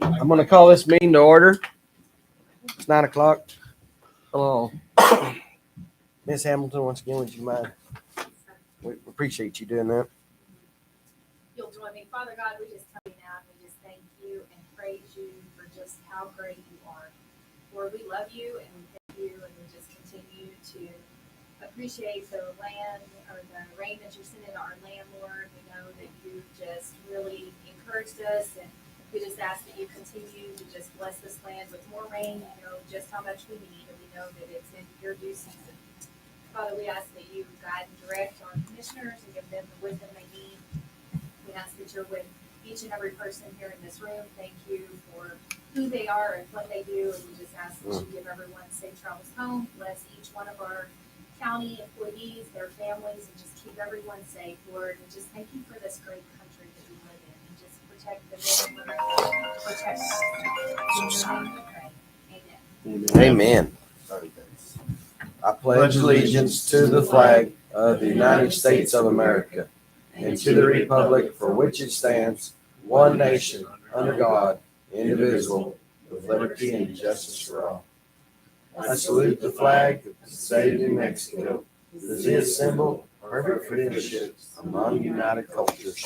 I'm going to call this meeting to order. It's 9 o'clock. Hello. Ms. Hamilton, once again, would you mind? We appreciate you doing that. You'll join me. Father God, we just come now and we just thank you and praise you for just how great you are. Lord, we love you and we thank you and we just continue to appreciate the land or the rain that you're sending to our land, Lord. We know that you just really encouraged us and we just ask that you continue to just bless this land with more rain. You know just how much we need and we know that it's in your due season. Father, we ask that you guide and direct our commissioners and give them the wisdom they need. We ask that you're with each and every person here in this room. Thank you for who they are and what they do. And we just ask that you give everyone safe travels home. Bless each one of our county employees, their families, and just keep everyone safe, Lord. And just thank you for this great country that we live in. And just protect the men and women, protect us. In your name we pray. Amen. Amen. I pledge allegiance to the flag of the United States of America and to the republic for which it stands, one nation, under God, indivisible, with liberty and justice for all. I salute the flag of the state of New Mexico. This is a symbol of perfect friendship among united cultures.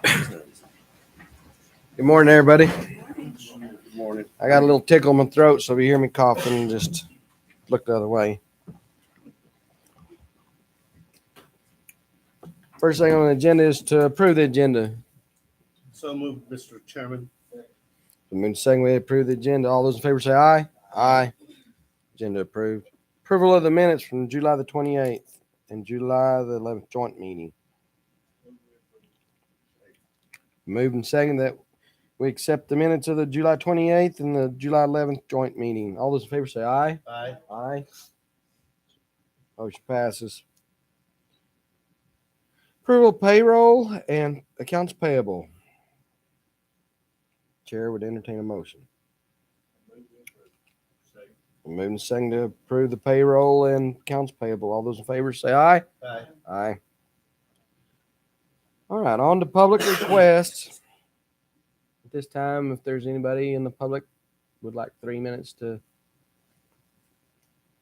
Good morning, everybody. Good morning. I got a little tickle in my throat, so if you hear me coughing, just look the other way. First thing on the agenda is to approve the agenda. So moved, Mr. Chairman. The second we approve the agenda. All those in favor say aye. Aye. Agenda approved. Approval of the minutes from July the 28th and July the 11th joint meeting. Moved and second that we accept the minutes of the July 28th and the July 11th joint meeting. All those in favor say aye. Aye. Aye. Motion passes. Approval of payroll and accounts payable. Chair would entertain a motion. Moving and second to approve the payroll and accounts payable. All those in favor say aye. Aye. Aye. All right, on to public requests. At this time, if there's anybody in the public would like 3 minutes to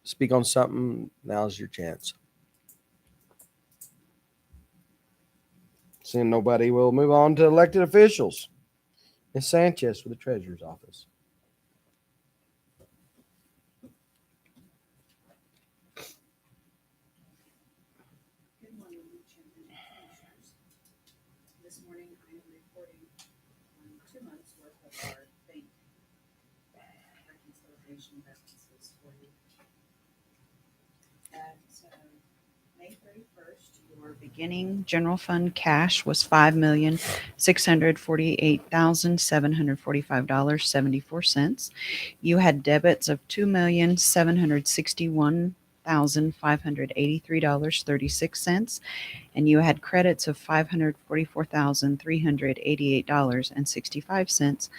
speak on something, now's your chance. Seeing nobody, we'll move on to elected officials. Ms. Sanchez with the Treasurer's Office. Good morning, Chairman and Commissioners. This morning I am reporting on 2 months' worth of our bank reconciliation balances for you. At May 31st, your beginning general fund cash was $5,648,745.74. You had debits of $2,761,583.36, and you had credits of $544,388.65,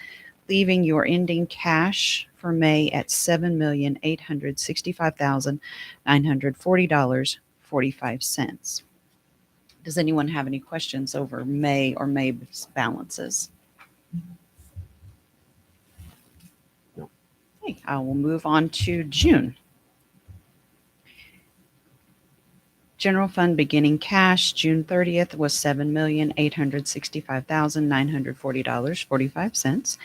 leaving your ending cash for May at $7,865,940.45. Does anyone have any questions over May or May's balances? No. Okay, I will move on to June. General fund beginning cash June 30th was $7,865,940.45.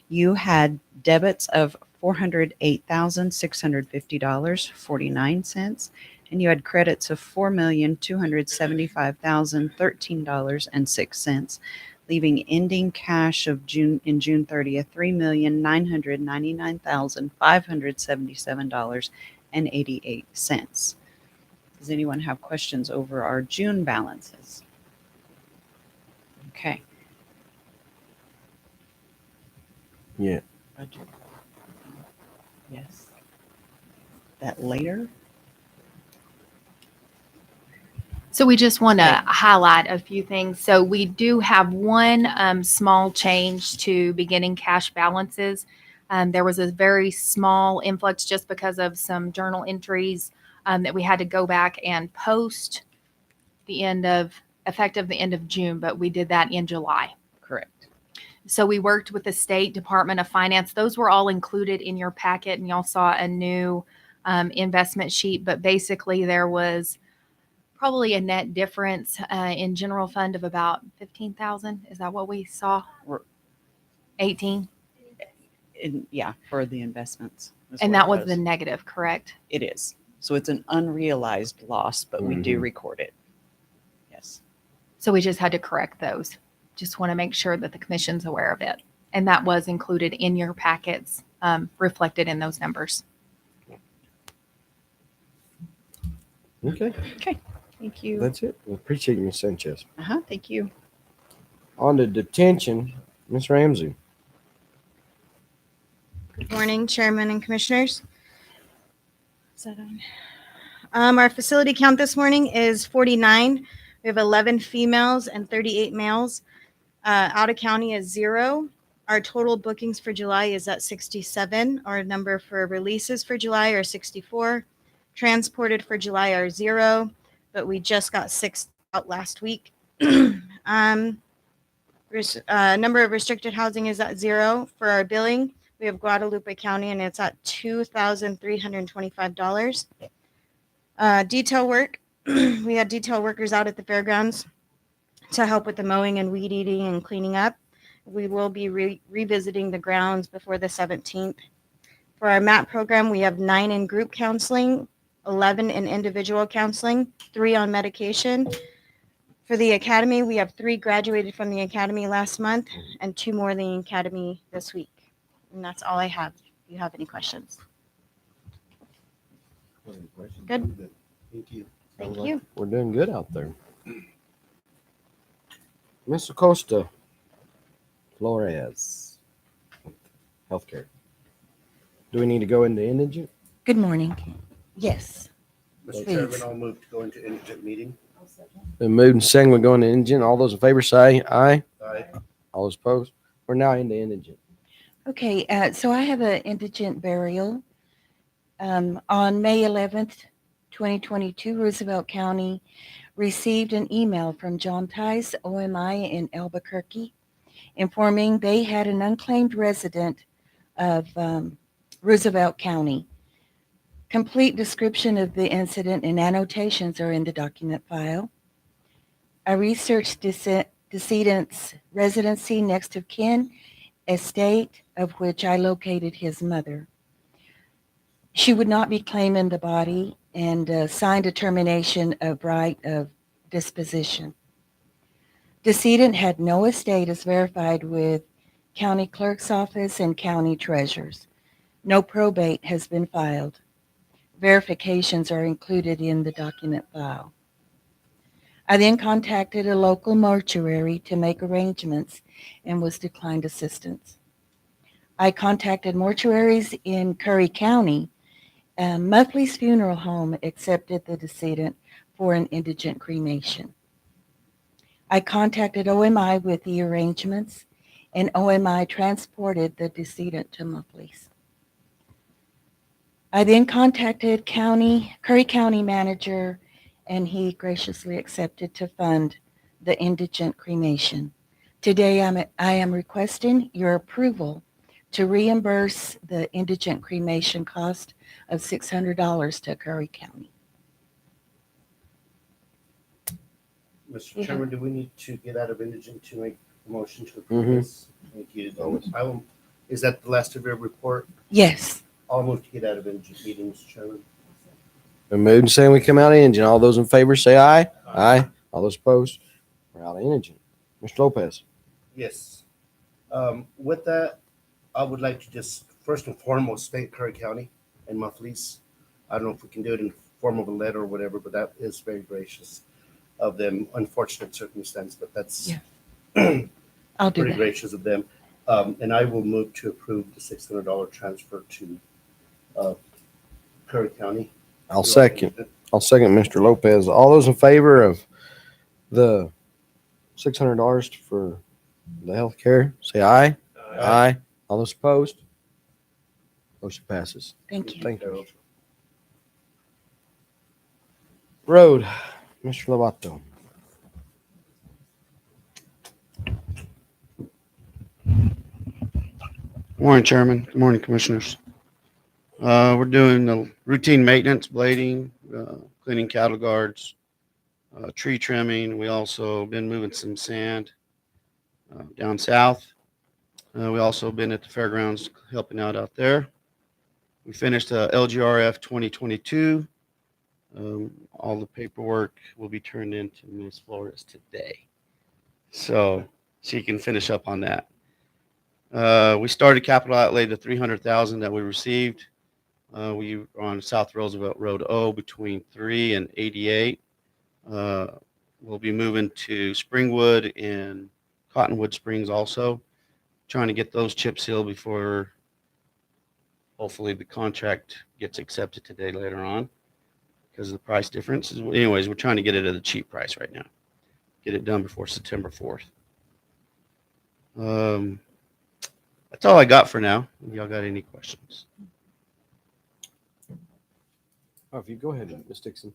You had debits of $408,650.49, and you had credits of $4,275,013.06, leaving ending cash of June 30th $3,999,577.88. Does anyone have questions over our June balances? Okay. Yeah. Budget. Yes. That later? So we just want to highlight a few things. So we do have one small change to beginning cash balances. There was a very small influx just because of some journal entries that we had to go back and post effective the end of June, but we did that in July. Correct. So we worked with the State Department of Finance. Those were all included in your packet, and y'all saw a new investment sheet. But basically, there was probably a net difference in general fund of about 15,000. Is that what we saw? We're- 18, Yeah, for the investments. is and what that it was the negative, correct? It is. So it's an unrealized loss, but we do Mhm. record it. Yes. So we just had to correct those. Just want to make sure that the commission's aware of it, and that was included in your packets, reflected in those numbers. Okay, Thank you. that's it. We appreciate you, Ms. Sanchez. Thank you. On to detention, Ms. Ramsey. Good morning, Chairman and Commissioners. Is that on? Our facility count this morning is 49. We have 11 females and 38 males. Out of county is 0. Our total bookings for July is at 67. Our number for releases for July are 64. Transported for July are 0, but we just got 6 out last week. Number of restricted housing is at 0. For our billing, we have Guadalupe County, and it's at $2,325. Detail work, we had detail workers out at the fairgrounds to help with the mowing and weed eating and cleaning up. We will be revisiting the grounds before the 17th. For our MAP program, we have 9 in group counseling, 11 in individual counseling, 3 on medication. For the academy, we have 3 graduated from the academy last month and 2 more in the academy this week. And that's all I have. If you have any questions. Good. Thank you. Thank you. We're doing good out there. Mr. Costa Flores, healthcare. Do we need to go into indigent? Good morning. Yes. Mr. Please. Chairman, I'll move to go into indigent meeting. Been moved and seconded, we go into indigent. All those in favor say aye. Aye. All those opposed? We're now into indigent. Okay, so I have an indigent burial. On May 11th, 2022, Roosevelt County received an email from John Tice, OMI in Albuquerque, informing they had an unclaimed resident of Roosevelt County. Complete description of the incident and annotations are in the document file. I researched decedent's residency, next of kin, estate, of which I located his mother. She would not be claiming the body and signed a termination of right of disposition. Decedent had no estate as verified with county clerk's office and county treasurers. No probate has been filed. Verifications are included in the document file. I then contacted a local mortuary to make arrangements and was declined assistance. I contacted mortuaries in Curry County. Muffley's Funeral Home accepted the decedent for an indigent cremation. I contacted OMI with the arrangements, and OMI transported the decedent to Muffley's. I then contacted Curry County manager, and he graciously accepted to fund the indigent cremation. Today, I am requesting your approval to reimburse the indigent cremation cost of $600 to Curry County. Mr. Chairman, do we need to get out of indigent to make a motion to approve Mhm. this? Thank you. Is that the last of your report? Yes. I'll move to get out of indigent meeting, Mr. Chairman. Been moved and seconded, we come out of indigent. All those in favor say aye. Aye. All those opposed? We're out of indigent. Mr. Lopez. Yes. With that, I would like to just first and foremost thank Curry County and Muffley's. I don't know if we can do it in form of a letter or whatever, but that is very gracious of them. Unfortunate circumstance, but that's Yeah. I'll do pretty that. gracious of them. And I will move to approve the $600 transfer to Curry County. I'll second Mr. Lopez. All those in favor of the $600 for the health care, say aye. Aye. All those opposed? Motion passes. Thank you. Thank you. Road, Mr. Lovato. Morning, Chairman. Good morning, Commissioners. We're doing the routine maintenance, blading, cleaning cattle guards, tree trimming. We also been moving some sand down south. We also been at the fairgrounds helping out there. We finished LGRF 2022. All the paperwork will be turned into Ms. Flores today. So she can finish up on that. We started capital outlay, the $300,000 that we received. We are on South Roosevelt Road O between 3 and 88. We'll be moving to Springwood and Cottonwood Springs also, trying to get those chip sealed before hopefully the contract gets accepted today later on because of the price difference. Anyways, we're trying to get it at a cheap price right now. Get it done before September 4th. That's all I got for now. Y'all got any questions? Oh, if you go ahead, Ms. Dixon.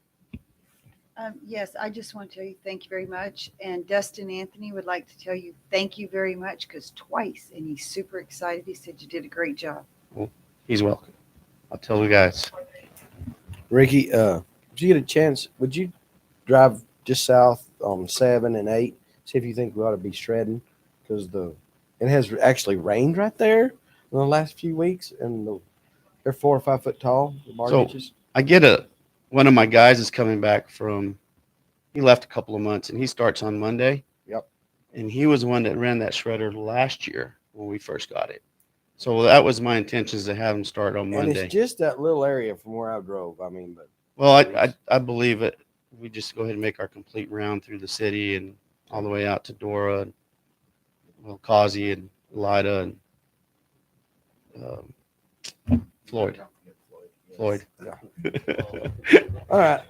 Yes, I just want to tell you thank you very much. And Dustin Anthony would like to tell you thank you very much because twice, and he's super excited. He said you did a great job. He's welcome. I'll tell you guys. Ricky, if you get a chance, would you drive just south on 7 and 8? See if you think we ought to be shredding because it has actually rained right there in the last few weeks, and they're 4 or 5 foot tall. The bar So- ditches. I get one of my guys is coming back he left a couple of months and he starts on Monday. Yep. And he was the one that ran that shredder last year when we first got it. So that was my intentions to have him start on And Monday. it's just that little area from where I drove. I mean, but Well, I believe it. We just go ahead and make our complete round through the city and all the way out to Dora and Kazi and Lida and Floyd. yeah. All right.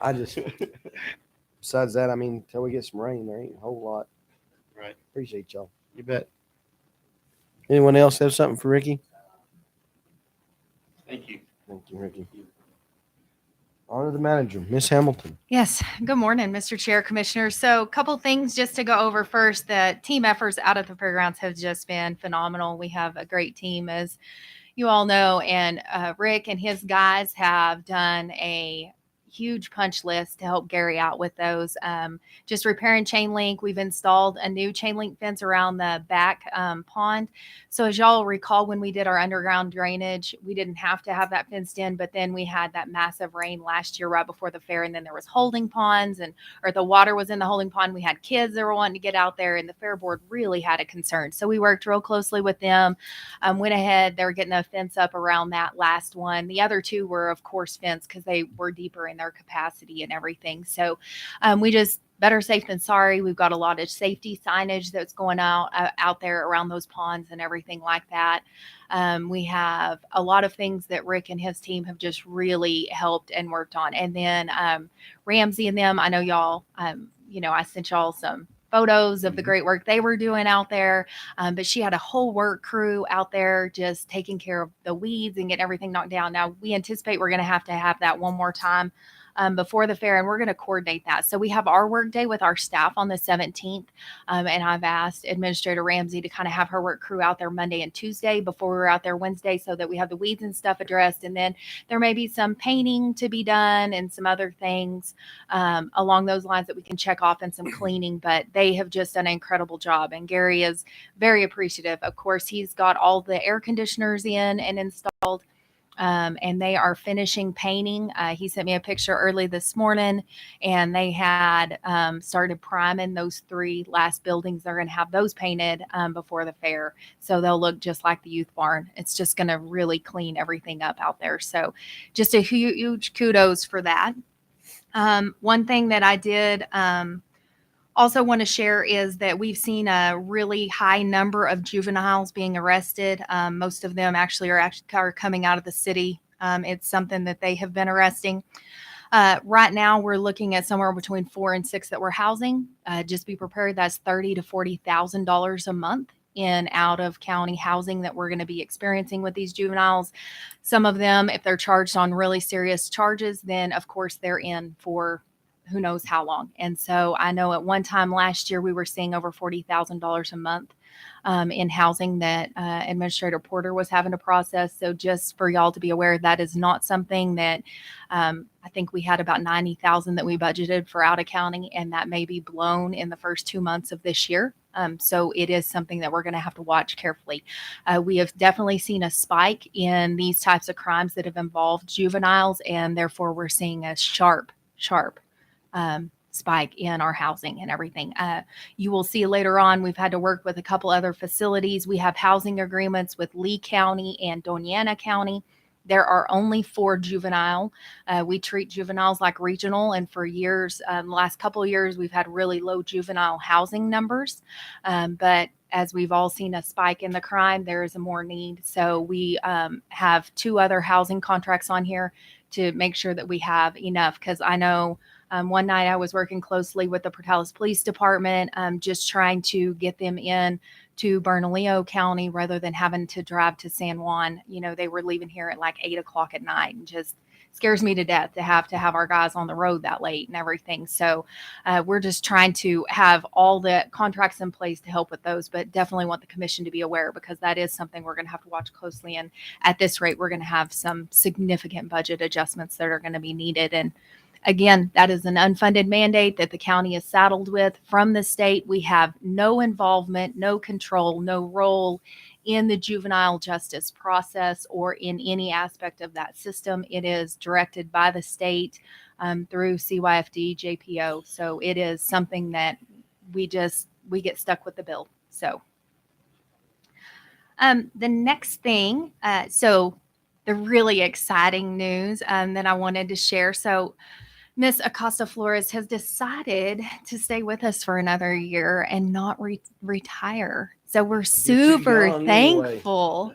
Besides that, I mean, until we get some rain, there ain't a whole lot. Right. Appreciate y'all. You bet. Anyone else have something for Ricky? Thank you. Thank you, Ricky. On to the manager, Miss Hamilton. Yes. Good morning, Mr. Chair, Commissioners. So a couple things just to go over first. The team efforts out at the fairgrounds have just been phenomenal. We have a great team, as you all know, and Rick and his guys have done a huge punch list to help Gary out with those. Just repairing chain link. We've installed a new chain link fence around the back pond. So as y'all recall, when we did our underground drainage, we didn't have to have that fenced in, but then we had that massive rain last year right before the fair, and then there was holding ponds or the water was in the holding pond. We had kids that were wanting to get out there, and the fair board really had a concern. So we worked real closely with them, went ahead. They were getting a fence up around that last one. The other two were, of course, fenced because they were deeper in their capacity and everything. So we just better safe than sorry. We've got a lot of safety signage that's going out there around those ponds and everything like that. We have a lot of things that Rick and his team have just really helped and worked on. And then Ramsey and them, I know y'all, I sent y'all some photos of the great work they were doing out there. But she had a whole work crew out there just taking care of the weeds and getting everything knocked down. Now we anticipate we're going to have that one more time before the fair, and we're going to coordinate that. So we have our work day with our staff on the 17th. And I've asked Administrator Ramsey to kind of have her work crew out there Monday and Tuesday before we're out there Wednesday, so that we have the weeds and stuff addressed. And then there may be some painting to be done and some other things along those lines that we can check off, and some cleaning, but they have just done an incredible job. And Gary is very appreciative. Of course, he's got all the air conditioners in and installed. And they are finishing painting. He sent me a picture early this morning, and they had started priming those 3 last buildings. They're going to have those painted before the fair, so they'll look just like the youth barn. It's just going to really clean everything up out there. So just a huge kudos for that. One thing that I did also want to share is that we've seen a really high number of juveniles being arrested. Most of them actually are coming out of the city. It's something that they have been arresting. Right now, we're looking at somewhere between 4 and 6 that we're housing. Just be prepared. That's $30,000 to $40,000 a month in out of county housing that we're going to be experiencing with these juveniles. Some of them, if they're charged on really serious charges, then of course they're in for who knows how long. And so I know at one time last year we were seeing over $40,000 a month in housing that Administrator Porter was having to process. So just for y'all to be aware, that is not something that I think we had about 90,000 that we budgeted for out of county, and that may be blown in the first 2 months of this year. So it is something that we're going to have to watch carefully. We have definitely seen a spike in these types of crimes that have involved juveniles, and therefore we're seeing a sharp spike in our housing and everything. You will see later on, we've had to work with a couple other facilities. We have housing agreements with Lee County and Doña Ana County. There are only 4 juvenile. We treat juveniles like regional, and for years, the last couple of years, we've had really low juvenile housing numbers. But as we've all seen a spike in the crime, there is a more need. So we have 2 other housing contracts on here to make sure that we have enough, because I know one night I was working closely with the Portales Police Department, just trying to get them in to Bernalillo County rather than having to drive to San Juan. You know, they were leaving here at like 8 o'clock at night, and just scares me to death to have our guys on the road that late and everything. So we're just trying to have all the contracts in place to help with those, but definitely want the commission to be aware, because that is something we're going to have to watch closely. And at this rate, we're going to have some significant budget adjustments that are going to be needed. And again, that is an unfunded mandate that the county is saddled with from the state. We have no involvement, no control, no role in the juvenile justice process or in any aspect of that system. It is directed by the state through CYFD, JPO. So it is something that we get stuck with the bill. So the next thing, so the really exciting news that I wanted to share. So Miss Acosta Flores has decided to stay with us for another year and not retire. So we're super young anyway. thankful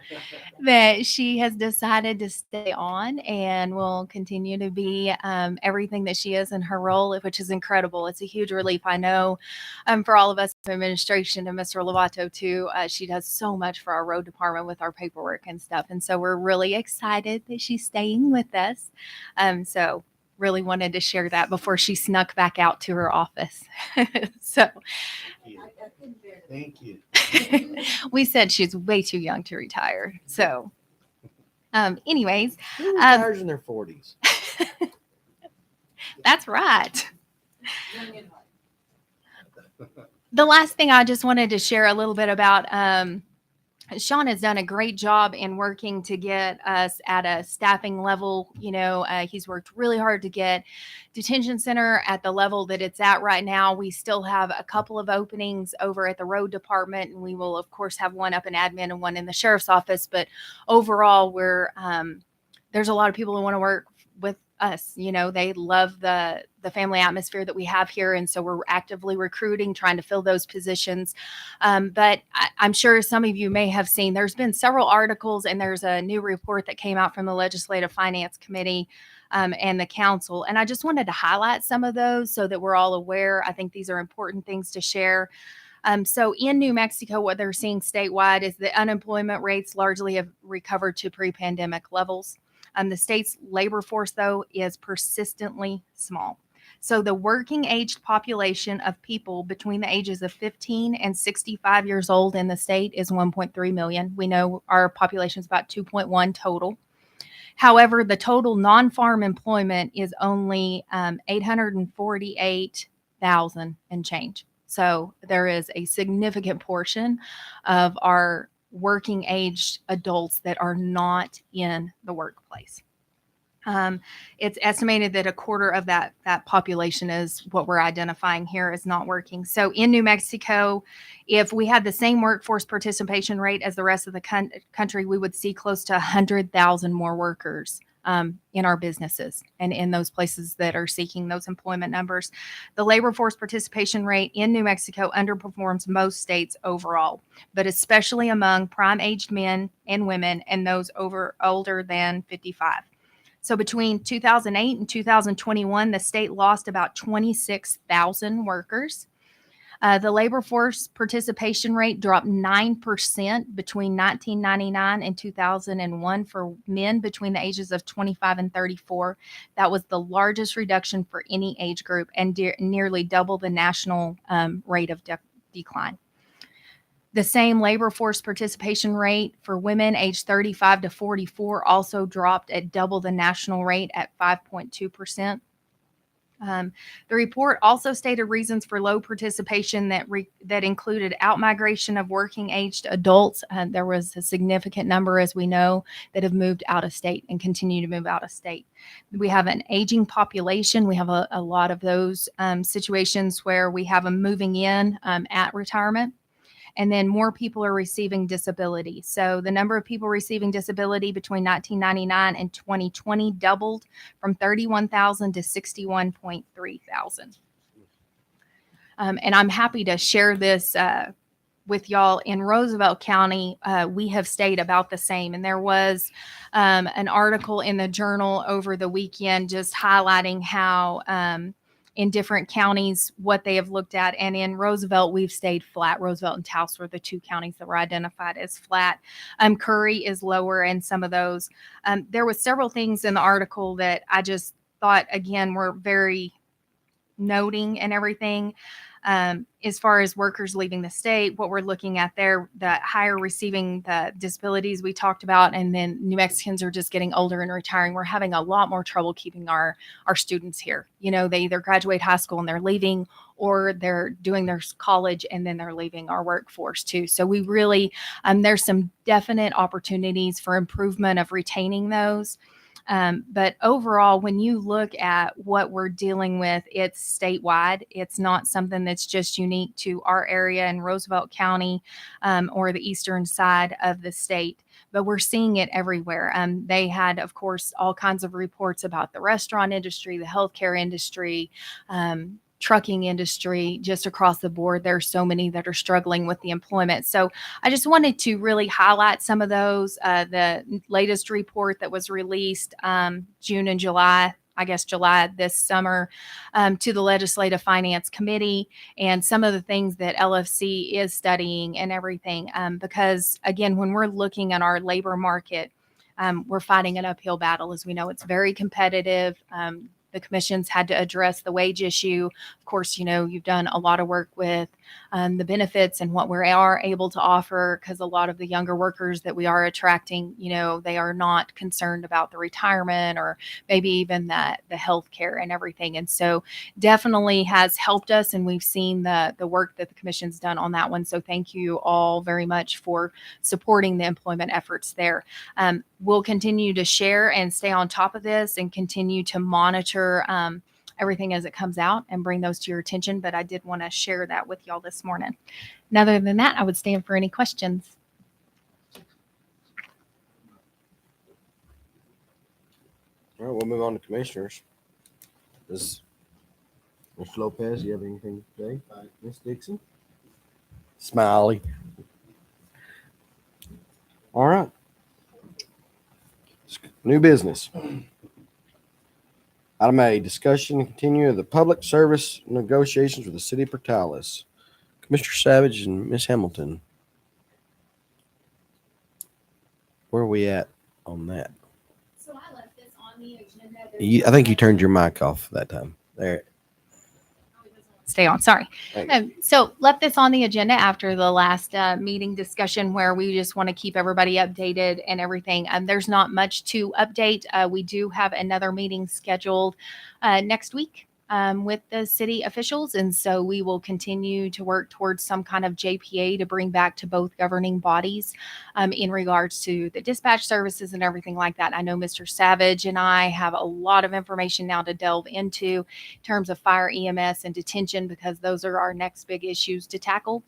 that she has decided to stay on and will continue to be everything that she is in her role, which is incredible. It's a huge relief. I know for all of us in administration and Mr. Lovato too, she does so much for our road department with our paperwork and stuff. And so we're really excited that she's staying with us. So really wanted to share that before she snuck back out to her office. So Thank you. we said she's way too young to retire. So anyways, Who retires in their 40s? that's right. The last thing I just wanted to share a little bit about, Sean has done a great job in working to get us at a staffing level. You know, he's worked really hard to get detention center at the level that it's at right now. We still have a couple of openings over at the road department, and we will of course have one up in admin and one in the sheriff's office. But overall, there's a lot of people who want to work with us. You know, they love the family atmosphere that we have here. And so we're actively recruiting, trying to fill those positions. But I'm sure some of you may have seen, there's been several articles, and there's a new report that came out from the Legislative Finance Committee and the council. And I just wanted to highlight some of those so that we're all aware. I think these are important things to share. So in New Mexico, what they're seeing statewide is the unemployment rates largely have recovered to pre-pandemic levels. The state's labor force, though, is persistently small. So the working aged population of people between the ages of 15 and 65 years old in the state is 1.3 million. We know our population is about 2.1 total. However, the total non-farm employment is only 848,000 and change. So there is a significant portion of our working aged adults that are not in the workplace. It's estimated that a quarter of that population is what we're identifying here as not working. So in New Mexico, if we had the same workforce participation rate as the rest of the country, we would see close to 100,000 more workers in our businesses and in those places that are seeking those employment numbers. The labor force participation rate in New Mexico underperforms most states overall, but especially among prime-aged men and women and those older than 55. So between 2008 and 2021, the state lost about 26,000 workers. The labor force participation rate dropped 9% between 1999 and 2001 for men between the ages of 25 and 34. That was the largest reduction for any age group and nearly double the national rate of decline. The same labor force participation rate for women aged 35 to 44 also dropped at double the national rate at 5.2%. The report also stated reasons for low participation that included outmigration of working-aged adults. There was a significant number, as we know, that have moved out of state and continue to move out of state. We have an aging population. We have a lot of those situations where we have them moving in at retirement. And then more people are receiving disability. So the number of people receiving disability between 1999 and 2020 doubled from 31,000 to 61.3 thousand. And I'm happy to share this with y'all. In Roosevelt County, we have stayed about the same. And there was an article in the Journal over the weekend just highlighting how in different counties what they have looked at. And in Roosevelt, we've stayed flat. Roosevelt and Taos were the two counties that were identified as flat. Curry is lower in some of those. There was several things in the article that I just thought, again, were very noting and everything. As far as workers leaving the state, what we're looking at there, the higher receiving the disabilities we talked about, and then New Mexicans are just getting older and retiring. We're having a lot more trouble keeping our students here. You know, they either graduate high school and they're leaving, or they're doing their college and then they're leaving our workforce too. So we really, there's some definite opportunities for improvement of retaining those. But overall, when you look at what we're dealing with, it's statewide. It's not something that's just unique to our area in Roosevelt County or the eastern side of the state, but we're seeing it everywhere. They had, of course, all kinds of reports about the restaurant industry, the healthcare industry, trucking industry, just across the board. There are so many that are struggling with the employment. So I just wanted to really highlight some of those. The latest report that was released June and July, I guess July this summer, to the Legislative Finance Committee, and some of the things that LFC is studying and everything. Because again, when we're looking at our labor market, we're fighting an uphill battle. As we know, it's very competitive. The commission's had to address the wage issue. Of course, you know, you've done a lot of work with the benefits and what we are able to offer, because a lot of the younger workers that we are attracting, you know, they are not concerned about the retirement or maybe even the health care and everything. And so definitely has helped us, and we've seen the work that the commission's done on that one. So thank you all very much for supporting the employment efforts there. We'll continue to share and stay on top of this and continue to monitor everything as it comes out and bring those to your attention. But I did want to share that with y'all this morning. And other than that, I would stand for any questions. All right, we'll move on to commissioners. Does Mr. Lopez, you have anything to say? Ms. Dixon? Smiley. All right. New business. Item A, discussion and continue of the public service negotiations with the city of Portales. Commissioner Savage and Ms. Hamilton. Where are we at on that? So I left this on the agenda. I think you turned your mic off that time. There. Stay on. Sorry. Thanks. So left this on the agenda after the last meeting discussion, where we just want to keep everybody updated and everything. There's not much to update. We do have another meeting scheduled next week with the city officials. And so we will continue to work towards some kind of JPA to bring back to both governing bodies in regards to the dispatch services and everything like that. I know Mr. Savage and I have a lot of information now to delve into in terms of fire, EMS, and detention, because those are our next big issues to tackle.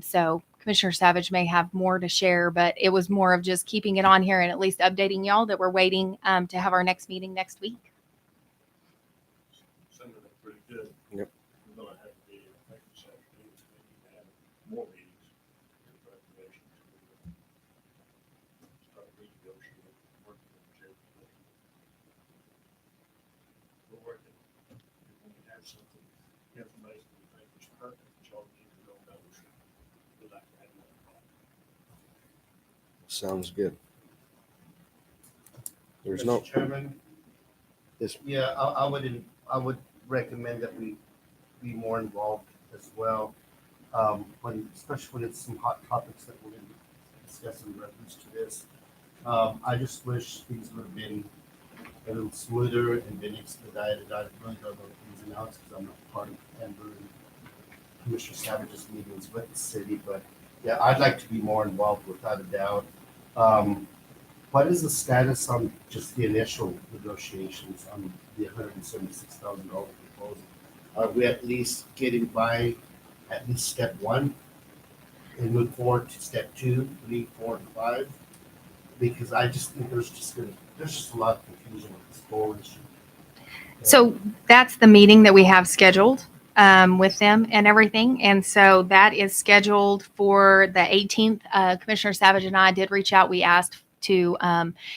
So Commissioner Savage may have more to share, but it was more of just keeping it on here and at least updating y'all that we're waiting to have our next meeting next week. Pretty good. Yep. We're gonna have to be, I think, this afternoon, we need to have more meetings in preparation to start renegotiating, working with the JPA. We're working. When we have something, information we think is pertinent, that y'all need Sounds good. There's no, Mr. Chairman? Yes. Yeah, I would recommend that we be more involved as well. Especially when it's some hot topics that we're going to discuss in reference to this. I just wish things would have been a little smoother and been expedited. I really don't know the ins and outs because I'm not part of Amber and Commissioner Savage's meetings with the city, but yeah, I'd like to be more involved without a doubt. What is the status on just the initial negotiations on the $176,000 proposal? Are we at least getting by at least step one and move forward to step 2, 3, 4, and 5? Because I just think there's just a lot of confusion with this whole issue. So that's the meeting that we have scheduled with them and everything. And so that is scheduled for the 18th. Commissioner Savage and I did reach out. We asked to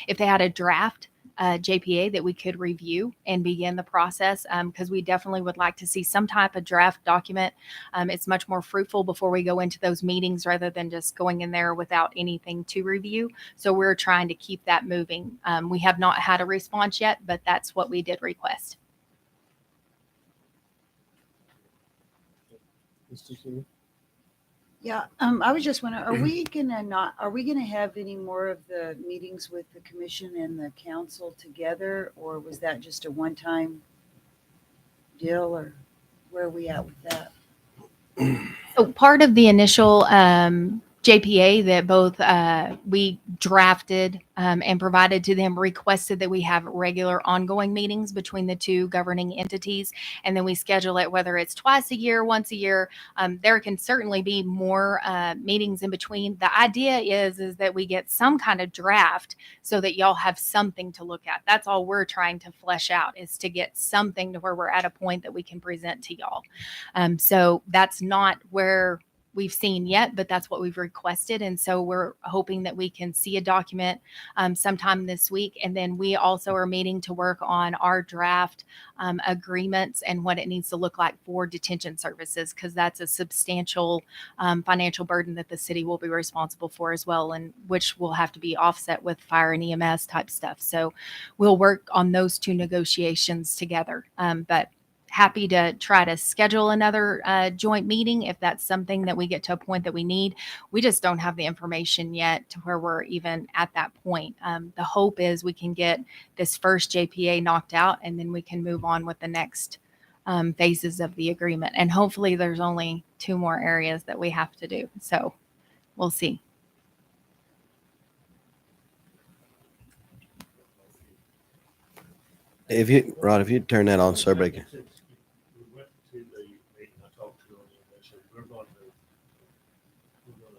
if they had a draft JPA that we could review and begin the process, because we definitely would like to see some type of draft document. It's much more fruitful before we go into those meetings rather than just going in there without anything to review. So we're trying to keep that moving. We have not had a response yet, but that's what we did request. Yeah, I was just wondering, are we gonna have any more of the meetings with the commission and the council together? Or was that just a one-time deal, or where are we at with that? So part of the initial JPA that both we drafted and provided to them requested that we have regular ongoing meetings between the two governing entities, and then we schedule it whether it's twice a year, once a year. There can certainly be more meetings in between. The idea is that we get some kind of draft so that y'all have something to look at. That's all we're trying to flesh out, is to get something to where we're at a point that we can present to y'all. So that's not where we've seen yet, but that's what we've requested. And so we're hoping that we can see a document sometime this week. And then we also are meeting to work on our draft agreements and what it needs to look like for detention services, because that's a substantial financial burden that the city will be responsible for as well, and which will have to be offset with fire and EMS type stuff. So we'll work on those two negotiations together. But happy to try to schedule another joint meeting if that's something that we get to a point that we need. We just don't have the information yet to where we're even at that point. The hope is we can get this first JPA knocked out, and then we can move on with the next phases of the agreement. And hopefully there's only 2 more areas that we have to do. So we'll see. if you'd turn that on, sir, break it. We went to the meeting, I talked to them, and they said, we're going to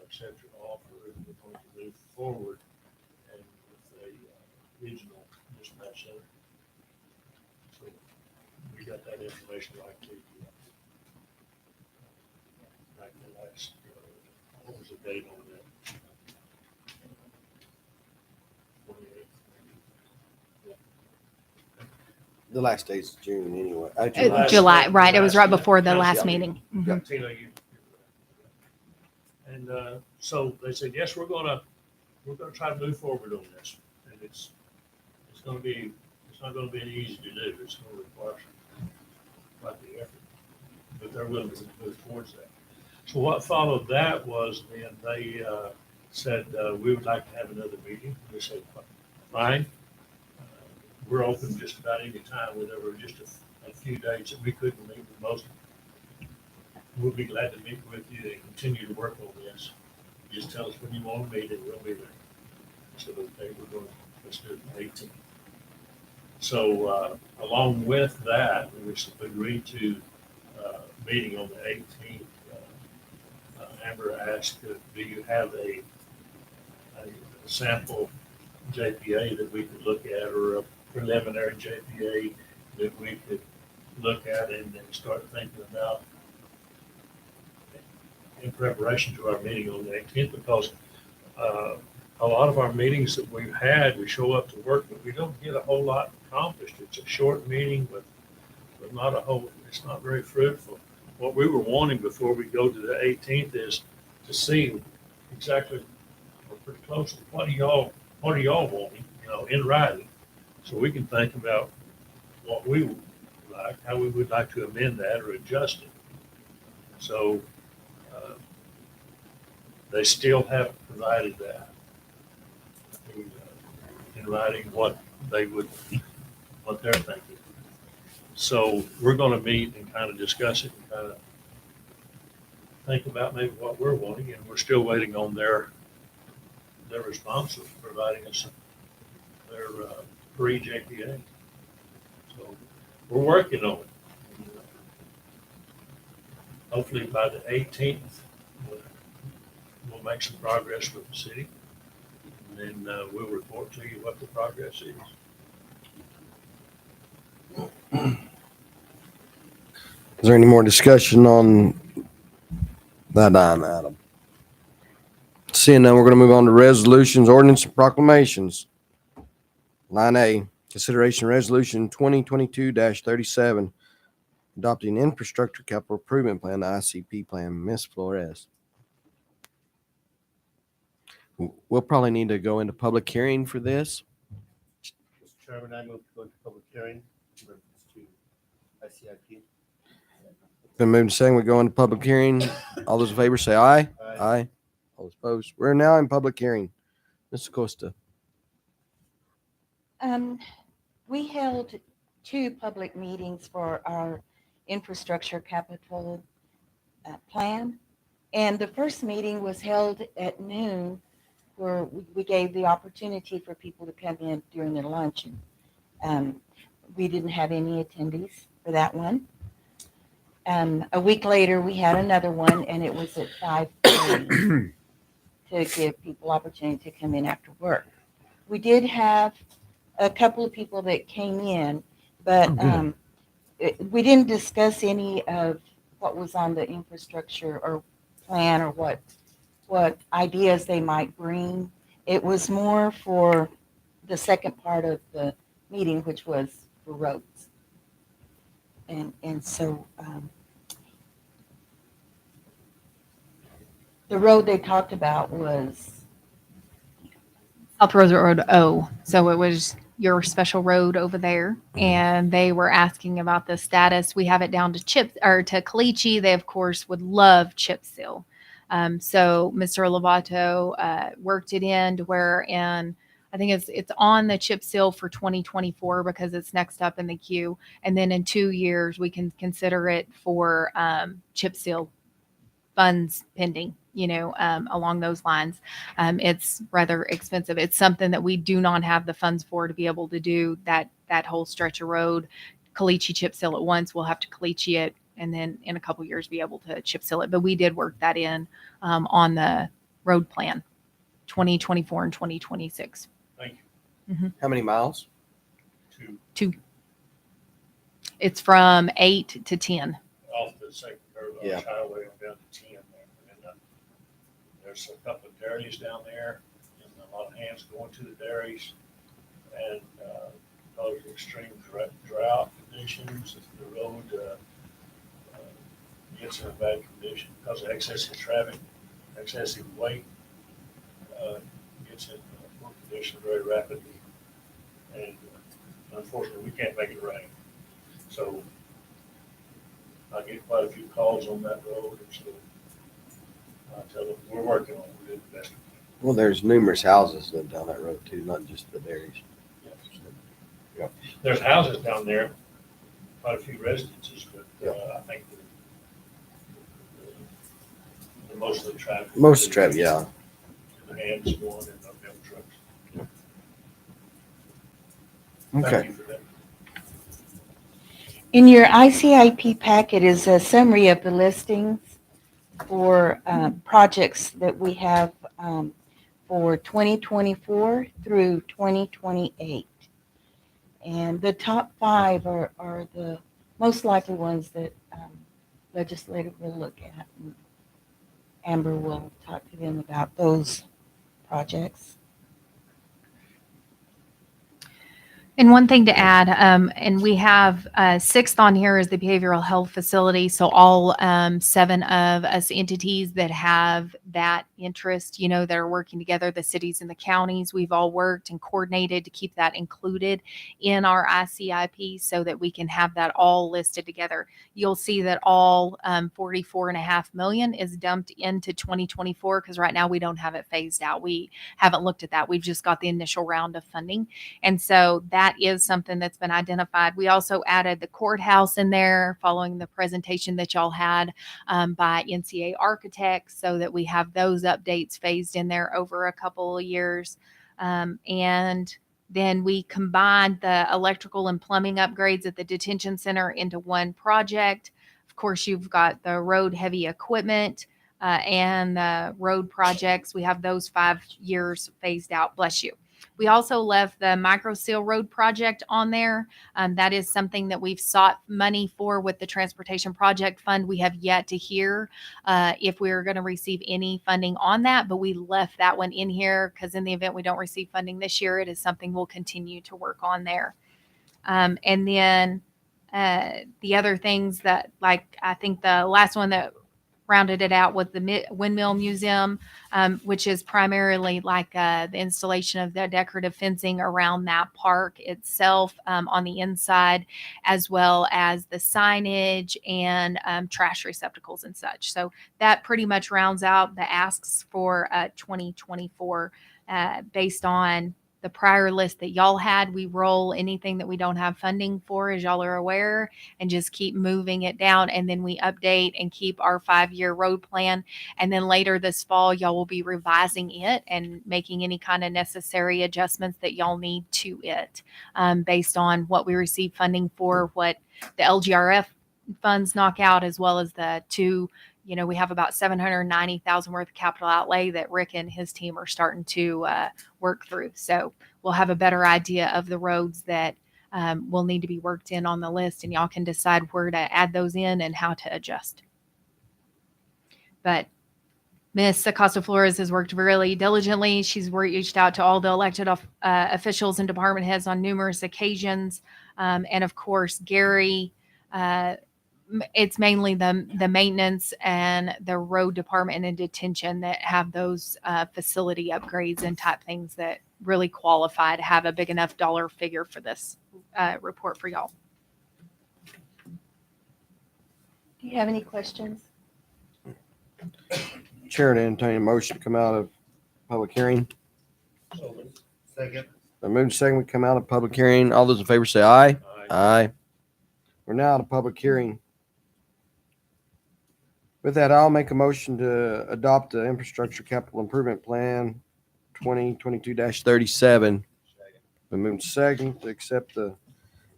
accept your offer, and we're going to move forward and with a regional dispatch center. So we got that information like the last, what was the date on that? 28th. The last day's June anyway. July, right? It was right before the last meeting. Yeah, Tina, and so they said, yes, we're gonna try to move forward on this, and it's not gonna be easy to do. It's gonna require quite the effort, but they're willing to move towards that. So what followed that was then they said we would like to have another meeting. We said, fine. We're open just about any time, where there were just a few days that we couldn't meet with most. We'll be glad to meet with you and continue to work on this. Just tell us when you want to meet and we'll be there. So okay, let's do it on the 18th. So along with that, we agreed to meeting on the 18th. Amber asked, do you have a sample JPA that we could look at, or a preliminary JPA that we could look at and then start thinking about in preparation to our meeting on the 18th? Because a lot of our meetings that we've had, we show up to work, but we don't get a whole lot accomplished. It's a short meeting, but not a whole, it's not very fruitful. What we were wanting before we go to the 18th is to see exactly pretty closely. What are y'all wanting, in writing? So we can think about what we would like, how we would like to amend that or adjust it. So, they still haven't provided that in writing what they're thinking. So we're gonna meet and kind of discuss it and kind of think about maybe what we're wanting, and we're still waiting on their response of providing us their pre-JPA. So we're working on it. Hopefully by the 18th, we'll make some progress with the city. And then we'll report to you what the progress is. Is there any more discussion on that item? Seeing none, we're going to move on to resolutions, ordinance, and proclamations. Line A, consideration resolution 2022-37, adopting infrastructure capital improvement plan, the ICP plan. Ms. Flores. We'll probably need to go into public hearing for this. Mr. Chairman, I move to go into public hearing for ICIP. Been moved and seconded. We go into public hearing. All those in favor say aye. Aye. All those opposed. We're now in public hearing. Mr. Costa. We held 2 public meetings for our infrastructure capital plan. And the first meeting was held at noon, where we gave the opportunity for people to come in during their lunch. We didn't have any attendees for that one. A week later, we had another one, and it was at 5:30 to give people opportunity to come in after work. We did have a couple of people that came in, but we didn't discuss any of what was on the infrastructure or plan or what ideas they might bring. It was more for the second part of the meeting, which was for roads. And so the road they talked about was South Rosa Road O. So it was your special road over there. And they were asking about the status. We have it down to Caliche. They, of course, would love chip seal. So Mr. Lovato worked it in to where I think it's on the chip seal for 2024 because it's next up in the queue. And then in 2 years, we can consider it for chip seal funds pending, along those lines. It's rather expensive. It's something that we do not have the funds for to be able to do that whole stretch of road. Caliche chip seal at once. We'll have to Caliche it and then in a couple years be able to chip seal it. But we did work that in on the road plan, 2024 and 2026. Thank you. How many miles? 2 It's from 8 to 10. off the second Yeah. highway on down to 10 there. And there's a couple of dairies down there and a lot of hands going to the dairies. And those extreme drought conditions, the road gets in a bad condition because of excessive traffic, excessive weight, gets in poor condition very rapidly. And unfortunately, we can't make it rain. So I get quite a few calls on that road, and so I tell them, we're working on it, we're doing the best we can. Well, there's numerous houses that down that road too, not just the dairies. Yeah. There's houses down there, quite a few residences, but I think the most of the traffic. Most of the traffic, yeah. The hands going and the dump trucks. Okay. Thank you for that. in your ICIP packet is a summary of the listings for projects that we have for 2024 through 2028. And the top 5 are the most likely ones that legislative will look at. And Amber will talk to them about those projects. And one thing to add, and we have sixth on here is the behavioral health facility. So all 7 of us entities that have that interest, that are working together, the cities and the counties, we've all worked and coordinated to keep that included in our ICIP so that we can have that all listed together. You'll see that all 44.5 million is dumped into 2024 because right now we don't have it phased out. We haven't looked at that. We've just got the initial round of funding. And so that is something that's been identified. We also added the courthouse in there following the presentation that y'all had by NCA Architects so that we have those updates phased in there over a couple of years. And then we combined the electrical and plumbing upgrades at the detention center into one project. Of course, you've got the road heavy equipment and the road projects. We have those 5 years phased out. Bless you. We also left the Micro Seal Road project on there. That is something that we've sought money for with the Transportation Project Fund. We have yet to hear if we're going to receive any funding on that, but we left that one in here because in the event we don't receive funding this year, it is something we'll continue to work on there. And then the other things that, like, I think the last one that rounded it out with the Windmill Museum, which is primarily like the installation of the decorative fencing around that park itself on the inside, as well as the signage and trash receptacles and such. So that pretty much rounds out the asks for 2024 based on the prior list that y'all had. We roll anything that we don't have funding for, as y'all are aware, and just keep moving it down. And then we update and keep our 5-year road plan. And then later this fall, y'all will be revising it and making any kind of necessary adjustments that y'all need to it based on what we receive funding for, what the LGRF funds knock out, as well as the 2. We have about $790,000 worth of capital outlay that Rick and his team are starting to work through. So we'll have a better idea of the roads that will need to be worked in on the list, and y'all can decide where to add those in and how to adjust. But Ms. Acosta Flores has worked really diligently. She's reached out to all the elected officials and department heads on numerous occasions. And of course, Gary, it's mainly the maintenance and the road department and detention that have those facility upgrades and type things that really qualify to have a big enough dollar figure for this report for y'all. Do you have any questions? Chair to entertain a motion to come out of public hearing. Second. The move second we come out of public hearing. All those in favor say aye. Aye. We're now out of public hearing. With that, I'll make a motion to adopt the Infrastructure Capital Improvement Plan 2022-37. The move second to accept the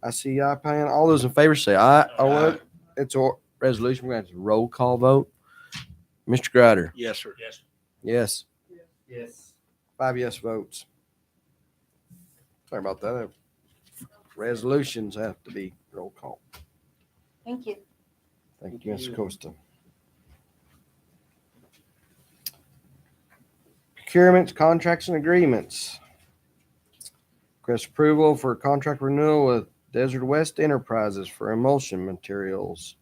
ICI plan. All those in favor say aye. Oh, it's a resolution. We're going to have to roll call vote. Mr. Grider. Yes, sir. Yes. Yes. Yes. 5 yes votes. Sorry about that. Resolutions have to be roll call. Thank you. Thank you, Ms. Costa. Procurements, contracts, and agreements. Request approval for contract renewal with Desert West Enterprises for emulsion materials.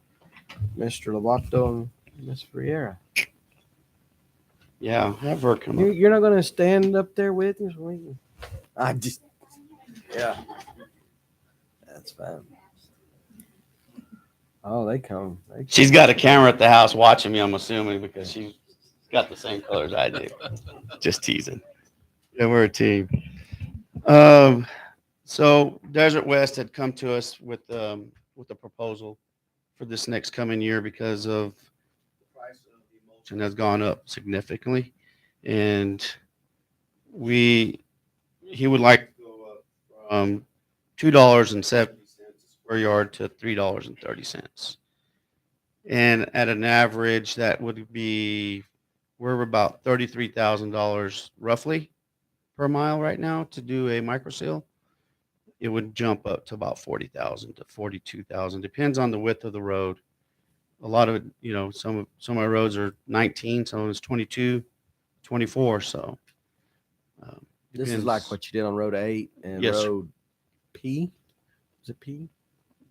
Mr. Lovato and Ms. Ferreira. Yeah, have her come up. You're not going to stand up there with us? Yeah. That's fine. Oh, they come. She's got a camera at the house watching me, I'm assuming, because she's got the same colors I do. Just teasing. Yeah, we're a team. So Desert West had come to us with a proposal for this next coming year because of the price of the emulsion has gone up significantly, and he would like to go up from $2.70 per yard to $3.30, and at an average that would be we're about $33,000 roughly per mile right now to do a micro seal. It would jump up to about 40,000 to 42,000. Depends on the width of the road. A lot of it, some of my roads are 19, some of it's 22, 24. So this is like what you did on Road 8 and Yes, Road P? Is it P?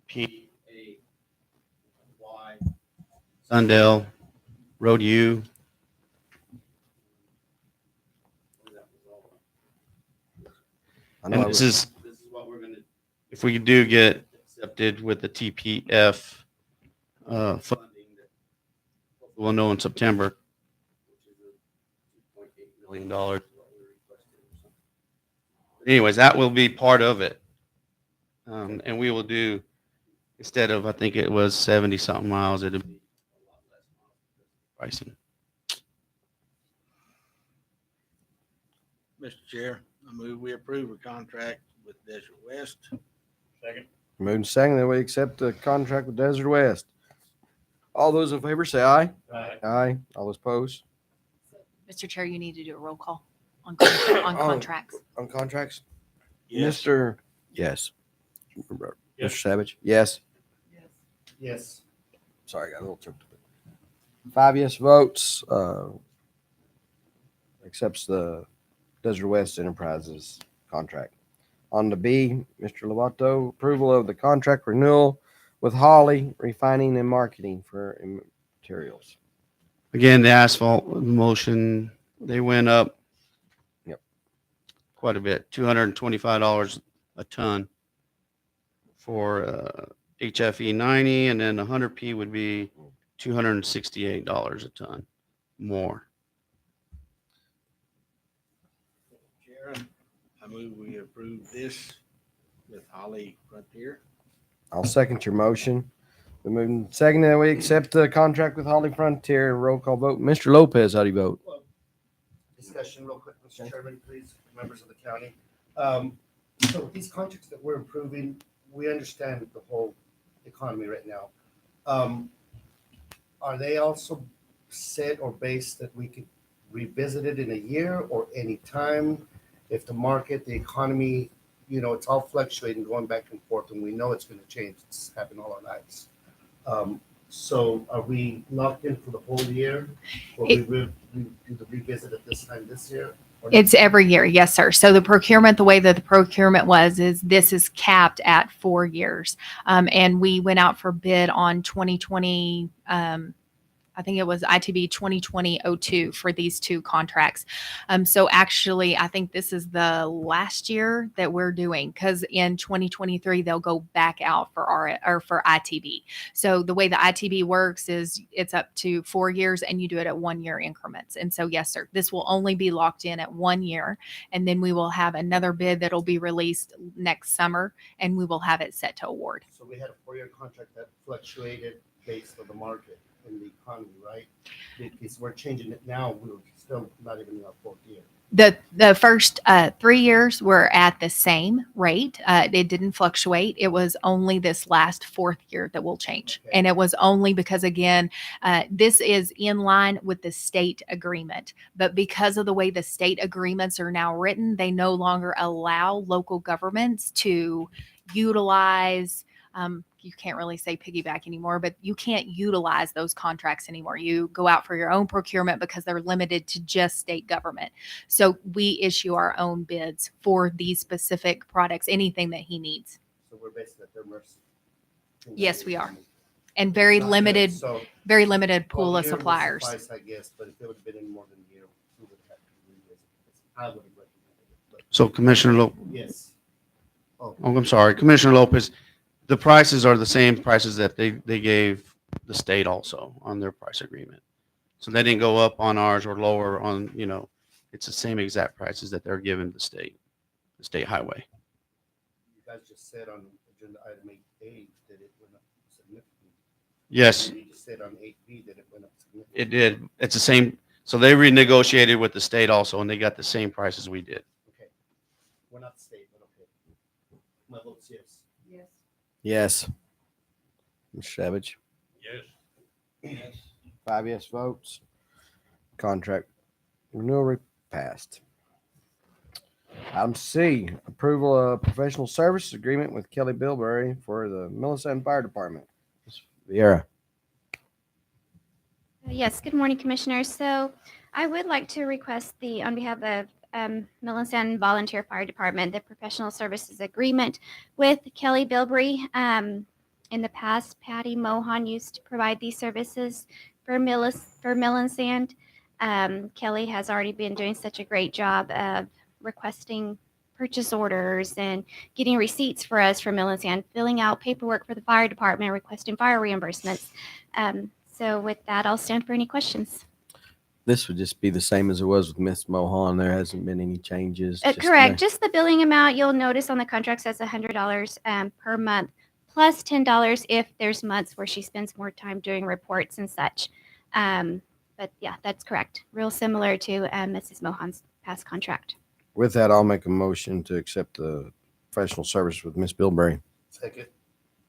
P-A-Y. Sundale, Road U. I know And I this was- is what we're gonna, if we do get accepted with the TPF funding, that we'll know in September, which is $2.8 million. Anyways, that will be part of it. And we will do, instead of, I think it was 70 something miles, it'll be a lot less pricing. Mr. Chair, I move we approve a contract with Desert West. Second. Moving second that we accept the contract with Desert West. All those in favor say aye. Aye. Aye. All those opposed? Mr. Chair, you need to do a roll call on, on Oh. contracts. On contracts? Yes. Mr. Yes. Yes. Mr. Savage? Yes. Yes. Sorry, I got a little choked. 5 yes votes, accepts the Desert West Enterprises contract. On to B, Mr. Lovato, approval of the contract renewal with Holly Refining and Marketing for materials. Again, the asphalt motion, they went up. Yep. Quite a bit, $225 a ton for HFE 90, and then 100P would be $268 a ton more. Chair, I move we approve this with Holly Frontier. I'll second your motion. We moving second that we accept the contract with Holly Frontier. Roll call vote. Mr. Lopez, how do you vote? Discussion real quick, Mr. Chairman, please, members of the county. So these contracts that we're improving, we understand the whole economy right now. Are they also set or based that we could revisit it in a year or any time? If the market, the economy, it's all fluctuating, going back and forth, and we know it's going to change. It's happened all our lives. So are we locked in for the whole year? Or we do the revisit at this time this year? Or It's every year, yes, sir. So the procurement, the way that the procurement was, is this is capped at 4 years. And we went out for bid on 2020, I think it was ITB 2020-02 for these two contracts. So actually, I think this is the last year that we're doing, because in 2023 they'll go back out for for ITB. So the way the ITB works is it's up to 4 years, and you do it at 1 year increments. And so yes, sir, this will only be locked in at 1 year, and then we will have another bid that'll be released next summer, and we will have it set to award. So we had a 4-year contract that fluctuated based on the market and the economy, right? Because we're changing it now, we're still not even in our 4th year. The first 3 years were at the same rate. It didn't fluctuate. It was only this last 4th year that will change. Okay. And it was only because, again, this is in line with the state agreement. But because of the way the state agreements are now written, they no longer allow local governments to utilize, you can't really say piggyback anymore, but you can't utilize those contracts anymore. You go out for your own procurement because they're limited to just state government. So we issue our own bids for these specific products, anything that he needs. So we're basically at their mercy. Yes, we are. And very Not good. limited, So, very limited pool well, of a year would suppliers. suffice, I guess, but if it would have been any more than a year, we would have had to revisit this. I would have recommended it, So Commissioner Lopez, but yes. Oh, I'm sorry, Commissioner Lopez, the prices are the same prices that they gave the state also on their price agreement. So they didn't go up on ours or lower on, it's the same exact prices that they're giving the state highway. you guys just said on agenda item 8A that it went up significantly. Yes, You just said on 8B that it went up significantly. it did. It's the same. So they renegotiated with the state also, and they got the same prices we did. Okay. We're not the state, but okay. My vote's yes. Yes. Yes. Mr. Savage? Yes. 5 yes votes. Contract renewal passed. Item C, approval of professional services agreement with Kelly Bilberry for the Millicent Fire Department. Ms. Vieira. Yes, good morning, Commissioners. So I would like to request on behalf of Millennium Volunteer Fire Department the professional services agreement with Kelly Bilbrey. In the past, Patty Mohan used to provide these services for Mill and Sand. Kelly has already been doing such a great job of requesting purchase orders and getting receipts for us from Mill and Sand, filling out paperwork for the fire department, requesting fire reimbursements. So with that, I'll stand for any questions. This would just be the same as it was with Miss Mohan. There hasn't been any changes. Correct. Just the billing amount you'll notice on the contract says $100 per month, plus $10 if there's months where she spends more time doing reports and such. But yeah, that's correct. Real similar to Mrs. Mohan's past contract. With that, I'll make a motion to accept the professional service with Miss Bilberry. Second.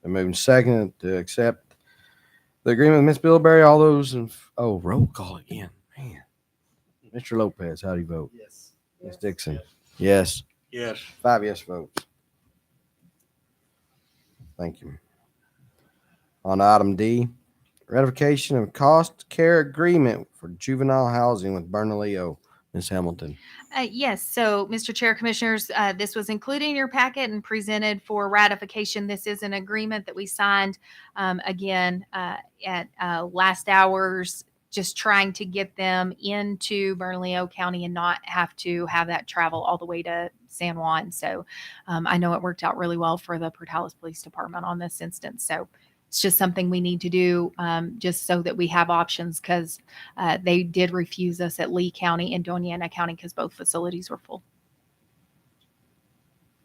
And moving second to accept the agreement with Miss Bilberry. All those in, roll call again. Man. Mr. Lopez, how do you vote? Yes. Ms. Dixon? Yes. Yes. 5 yes votes. Thank you. On item D, ratification of cost care agreement for juvenile housing with Bernalillo. Ms. Hamilton. Yes. So, Mr. Chair, Commissioners, this was included in your packet and presented for ratification. This is an agreement that we signed again at last hours, just trying to get them into Bernalillo County and not have to have that travel all the way to San Juan. So I know it worked out really well for the Portales Police Department on this instance. So it's just something we need to do just so that we have options, because they did refuse us at Lee County and Doña Ana County because both facilities were full.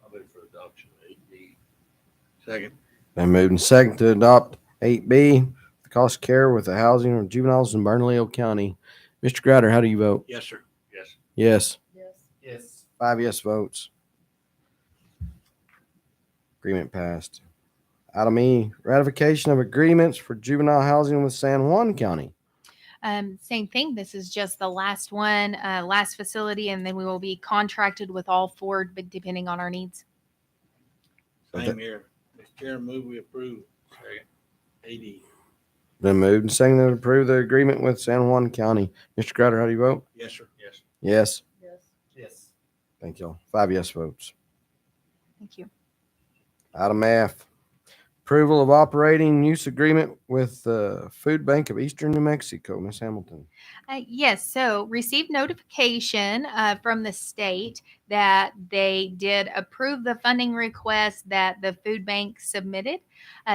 I'll move for adoption of 8B. Second. Been moved and second to adopt 8B, the cost care with the housing of juveniles in Bernalillo County. Mr. Grouder, how do you vote? Yes, sir. Yes. Yes. Yes. 5 yes votes. Agreement passed. Item E, ratification of agreements for juvenile housing with San Juan County. Same thing. This is just the last one, last facility, and then we will be contracted with all four, but depending on our needs. Same here. Mr. Chair, move we approve. Second. AD. Been moved and seconded to approve the agreement with San Juan County. Mr. Crowder, how do you vote? Yes, sir. Yes. Yes. Yes. Thank you. 5 yes votes. Thank you. Item F, approval of operating use agreement with the Food Bank of Eastern New Mexico. Ms. Hamilton. Yes, so received notification from the state that they did approve the funding request that the food bank submitted.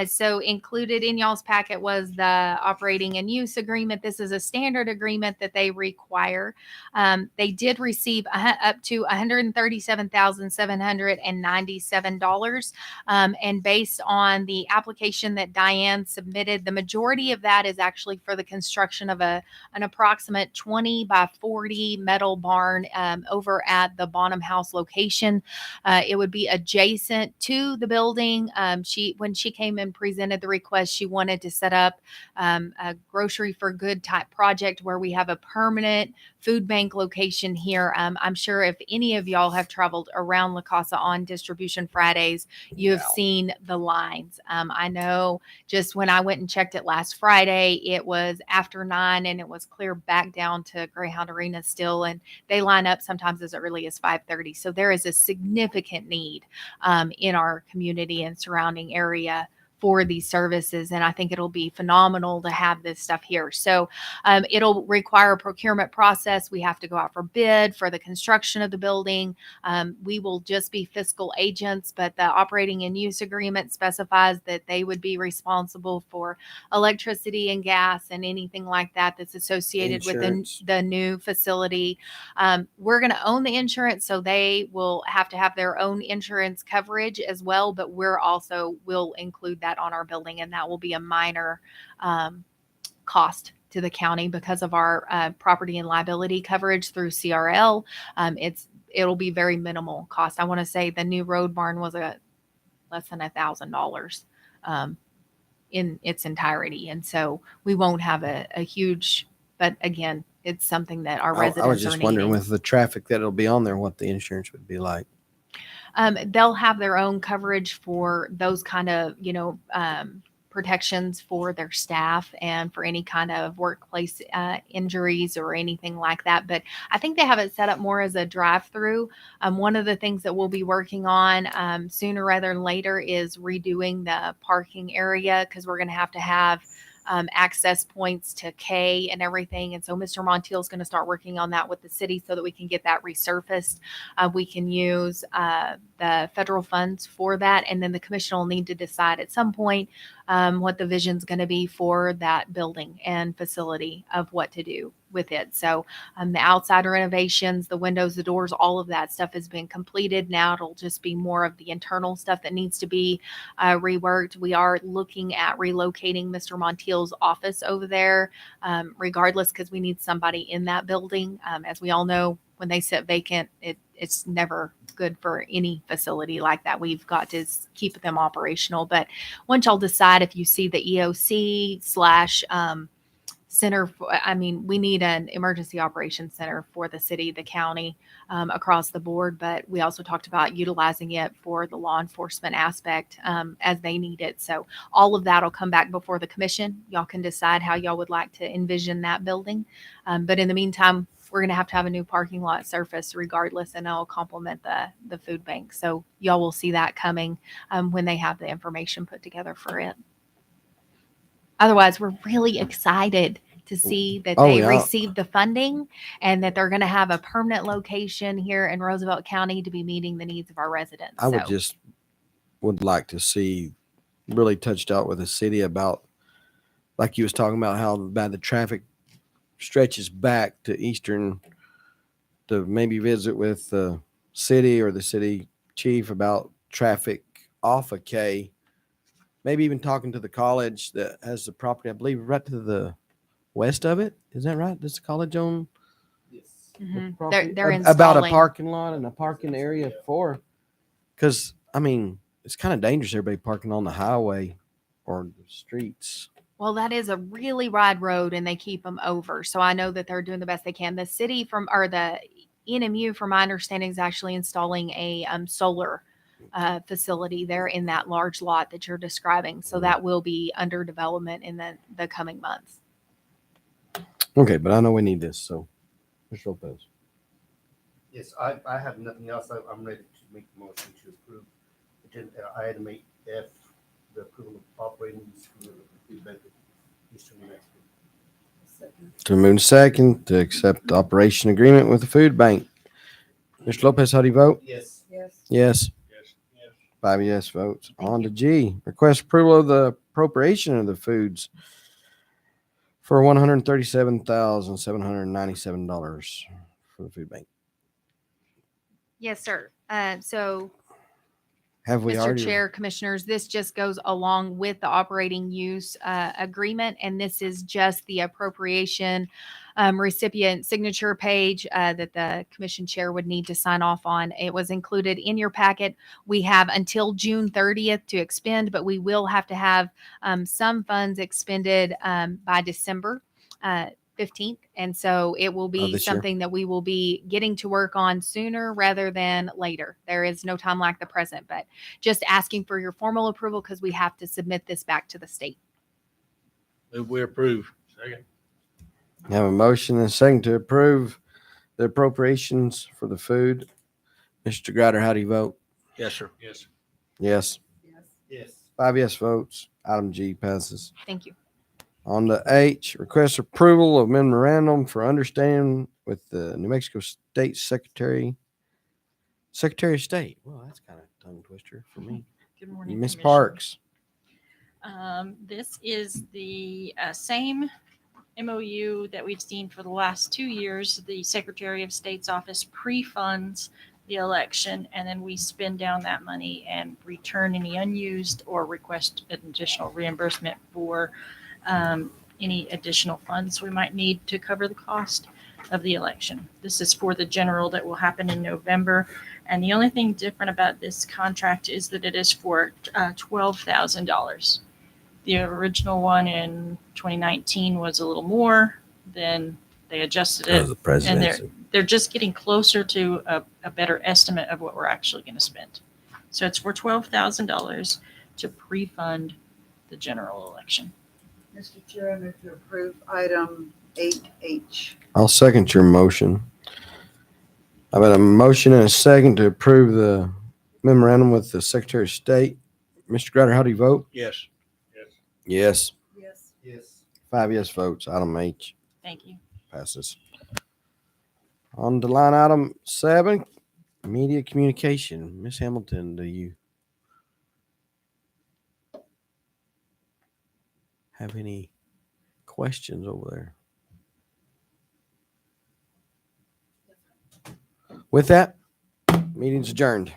So included in y'all's packet was the operating and use agreement. This is a standard agreement that they require. They did receive up to $137,797. And based on the application that Diane submitted, the majority of that is actually for the construction of an approximate 20 by 40 metal barn over at the Bonham House location. It would be adjacent to the building. When she came and presented the request, she wanted to set up a grocery for good type project where we have a permanent food bank location here. I'm sure if any of y'all have traveled around La Casa on Distribution Fridays, you have seen the lines. I know just when I went and checked it last Friday, it was after 9 and it was clear back down to Greyhound Arena still, and they line up sometimes as early as 5:30. So there is a significant need in our community and surrounding area for these services. And I think it'll be phenomenal to have this stuff here. So it'll require a procurement process. We have to go out for bid for the construction of the building. We will just be fiscal agents, but the operating and use agreement specifies that they would be responsible for electricity and gas and anything like that that's associated with the new facility. We're going to own the insurance, so they will have to have their own insurance coverage as well, but we're also will include that on our building, and that will be a minor cost to the county because of our property and liability coverage through CRL. It'll be very minimal cost. I want to say the new road barn was less than $1,000 in its entirety, and so we won't have a huge. But again, it's something that our residents I was just are wondering needing. with the traffic that'll be on there, what the insurance would be like. They'll have their own coverage for those kind of, protections for their staff and for any kind of workplace injuries or anything like that. But I think they have it set up more as a drive-through. One of the things that we'll be working on sooner rather than later is redoing the parking area, because we're going to have access points to K and everything. And so Mr. Montiel is going to start working on that with the city so that we can get that resurfaced. We can use the federal funds for that. And then the commission will need to decide at some point what the vision is going to be for that building and facility of what to do with it. So the outside renovations, the windows, the doors, all of that stuff has been completed. Now it'll just be more of the internal stuff that needs to be reworked. We are looking at relocating Mr. Montiel's office over there, regardless, because we need somebody in that building. As we all know, when they sit vacant, it's never good for any facility like that. We've got to keep them operational. But once y'all decide, if you see the EOC / center, we need an emergency operations center for the city, the county, across the board. But we also talked about utilizing it for the law enforcement aspect as they need it. So all of that will come back before the commission. Y'all can decide how y'all would like to envision that building. But in the meantime, we're going to have a new parking lot surface regardless, and it'll complement the food bank. So y'all will see that coming when they have the information put together for it. Otherwise, we're really excited to see that they received the funding and that they're going to have a permanent location here in Roosevelt County to be meeting the needs of our residents. I would like to see really touched out with the city about, like you was talking about, how bad the traffic stretches back to Eastern, to maybe visit with the city or the city chief about traffic off of K. Maybe even talking to the college that has the property, I believe, right to the west of it. Is that right? Does the college own? Mm-hmm. The They're about a installing. parking lot and a parking area for, because it's kind of dangerous, everybody parking on the highway or the streets. Well, that is a really wide road and they keep them over. So I know that they're doing the best they can. The city the NMU, from my understanding, is actually installing a solar facility there in that large lot that you're describing. So that will be under development in the coming months. Okay, but I know we need this, so Mr. Lopez. Yes, I have nothing else. I'm ready to make the motion to approve item 8F, the approval of operating for the food bank of Eastern New Mexico. To move second to accept the operation agreement with the food bank. Mr. Lopez, how do you vote? Yes. Yes. Yes. Yes. 5 yes votes. On to G. Request approval of the appropriation of the foods for $137,797 for the food bank. Yes, sir. So Have we Mr. already? Chair, Commissioners, this just goes along with the operating use agreement, and this is just the appropriation recipient signature page that the Commission Chair would need to sign off on. It was included in your packet. We have until June 30th to expend, but we will have to have some funds expended by December 15th. And so it will be this year. something that we will be getting to work on sooner rather than later. There is no time like the present, but just asking for your formal approval because we have to submit this back to the state. Move we approve. Second. Have a motion and a second to approve the appropriations for the food. Mr. Grider, how do you vote? Yes, sir. Yes. Yes. Yes. Yes. 5 yes votes. Item G passes. Thank you. On to H, request approval of memorandum for understanding with the New Mexico State Secretary of State. Well, that's kind of tongue twister for me. Good morning, Ms. Commissioners. Parks. This is the same MOU that we've seen for the last 2 years. The Secretary of State's office pre-funds the election, and then we spend down that money and return any unused or request an additional reimbursement for any additional funds we might need to cover the cost of the election. This is for the general that will happen in November. And the only thing different about this contract is that it is for $12,000. The original one in 2019 was a little more. Then they adjusted it. the presidency. And they're just getting closer to a better estimate of what we're actually going to spend. So it's for $12,000 to pre-fund the general election. Mr. Chair, I move to approve item 8H. I'll second your motion. I've got a motion and a second to approve the memorandum with the Secretary of State. Mr. Grutter, how do you vote? Yes. Yes. Yes. Yes. 5 yes votes. Item H Thank you. passes. On to line item 7, media communication. Ms. Hamilton, do you have any questions over there? With that, meeting's adjourned.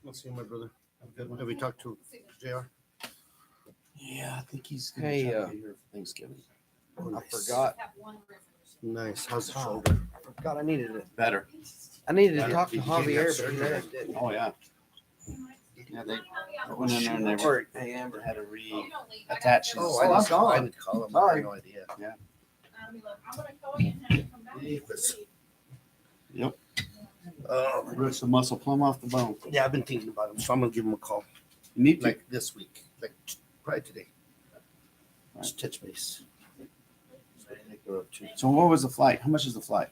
Let's see, my brother. Have a good one. Have we talked to JR? Yeah, I think he's gonna Hey, try to be here for Thanksgiving. I forgot. Nice. How's the shoulder? I needed it. Better. I needed to Better. talk to Did you Javier, get that but he surgery? never did. Oh, yeah. Yeah, they went in there and they were, Hey, Amber. had to reattach his. Oh, I'm gone. I didn't call him. I Sorry. had no idea. Yep. Oh, Ripped the muscle plumb off the bone. yeah, I've been thinking about him, so I'm gonna give him a call. You need to. Like this week, like probably today. Just touch base. So what was the flight? How much is the flight?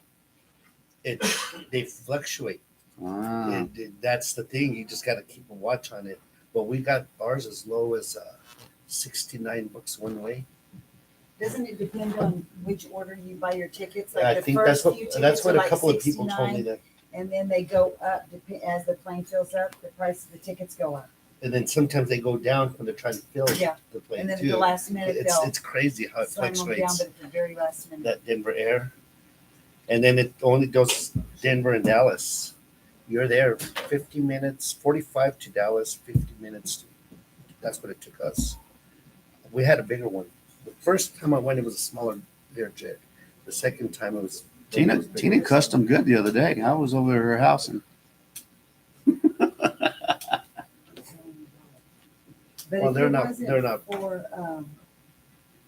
They fluctuate. Ah, That's the thing. You just got to keep a watch on it. But we got ours as low as $69 one way. Doesn't it depend on which order you buy your tickets? I Like the think that's first what few that's tickets what are a like couple of people told me 69, that. and then they go up as the plane fills up. The price of the tickets go up, And then sometimes they go down when they're trying to fill Yeah. the plane and then at too. the last minute It's they'll it's crazy how it slam them down, fluctuates. but at the very last minute. That Denver Air, and then it only goes Denver and Dallas. You're there 50 minutes, 45 to Dallas, 50 minutes. That's what it took us. We had a bigger one. The first time I went, it was a smaller Learjet. The second time it was. Tina cussed them good the other day. I was over at her house and But Well, if they're it not- wasn't they're not- for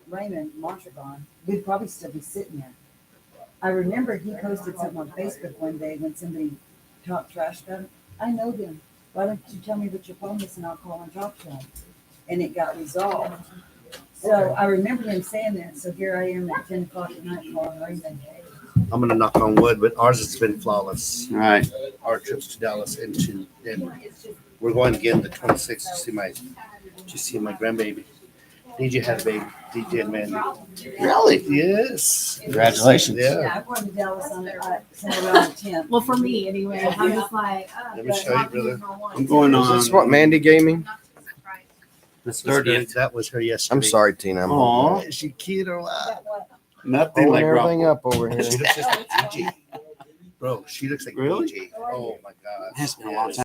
Raymond Mondragon, we'd probably still be sitting there. I remember he posted something on Facebook one day when somebody talked trash about him. I know them. Why don't you tell me what your phone is and I'll call and talk to him? And it got resolved. So I remember him saying that. So here I am at 10 o'clock at night calling Raymond. I'm gonna knock on wood, but ours has been flawless. all right. Our trips to Dallas and to Denver. We're going again the 26th to see my grandbaby. DJ had a baby. DJ and Mandy. Really? Yes. Congratulations. Yeah. Yeah, I'm going to Dallas on somewhere around the 10th. Well, for me anyway, I'm just like, Let me show you, brother. I'm going Is on this what Mandy gave me? the 30th. That was her yesterday. I'm sorry, Tina. I'm Aw, Is she cute or what? nothing holding like everything Rockville. up over here. She looks just like DJ. Bro, she looks like Really? DJ. Oh my God. It's been a long time.